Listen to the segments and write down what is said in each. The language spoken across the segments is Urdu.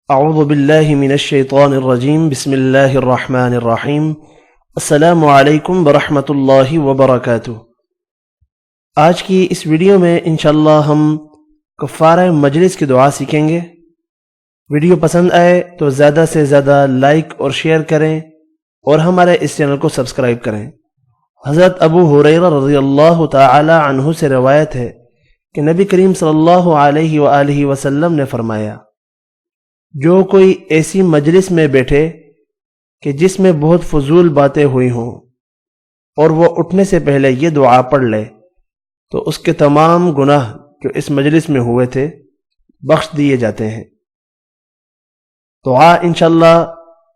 اعوذ باللہ من الشیطان الرجیم بسم اللہ الرحمن الرحیم السلام علیکم ورحمۃ اللہ وبرکاتہ۔ آج کی اس ویڈیو میں انشاءاللہ ہم کفارہ مجلس کی دعا سیکھیں گے۔ ویڈیو پسند آئے تو زیادہ سے زیادہ لائک اور شیئر کریں اور ہمارے اس چینل کو سبسکرائب کریں۔ حضرت ابو ہریرہ رضی اللہ تعالی عنہ سے روایت ہے کہ نبی کریم صلی اللہ علیہ وآلہ وسلم نے فرمایا، جو کوئی ایسی مجلس میں بیٹھے کہ جس میں بہت فضول باتیں ہوئی ہوں اور وہ اٹھنے سے پہلے یہ دعا پڑھ لے تو اس کے تمام گناہ جو اس مجلس میں ہوئے تھے بخش دیے جاتے ہیں۔ دعا انشاءاللہ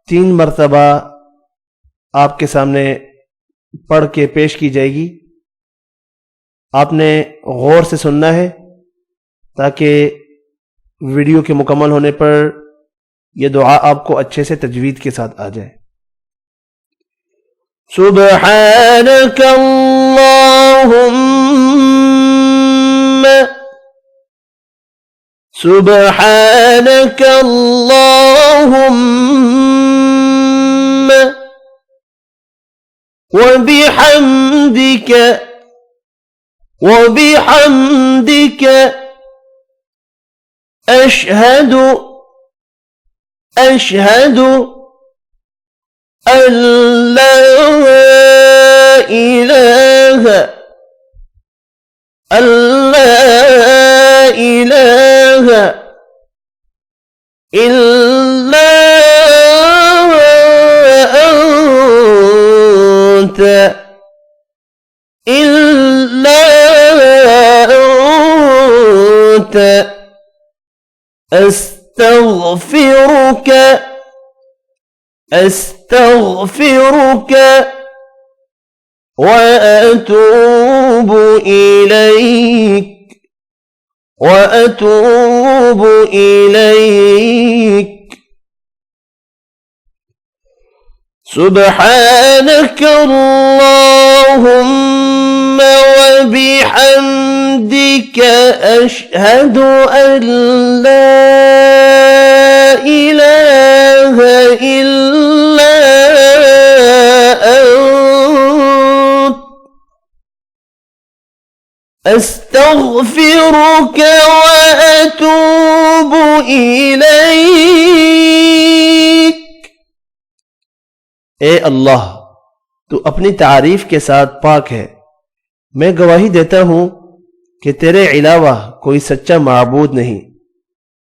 3 مرتبہ آپ کے سامنے پڑھ کے پیش کی جائے گی۔ آپ نے غور سے سننا ہے تاکہ ویڈیو کے مکمل ہونے پر یہ دعا آپ کو اچھے سے تجوید کے ساتھ آ جائے۔ سبحانک اللہم سبحانک اللہم وبحمدک أشهد أن لا إله إلا أنت أستغفرك وأتوب إليك سبحانك اللهم وبحمدك أشهد أن لا إله إلا أنت أستغفرك وأتوب إليك۔ اے اللہ، تو اپنی تعریف کے ساتھ پاک ہے، میں گواہی دیتا ہوں کہ تیرے علاوہ کوئی سچا معبود نہیں۔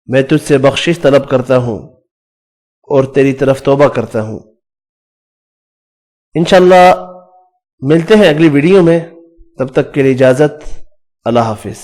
میں تجھ سے بخشش طلب کرتا ہوں اور تیری طرف توبہ کرتا ہوں۔ انشاءاللہ ملتے ہیں اگلی ویڈیو میں، تب تک کے لیے اجازت، اللہ حافظ۔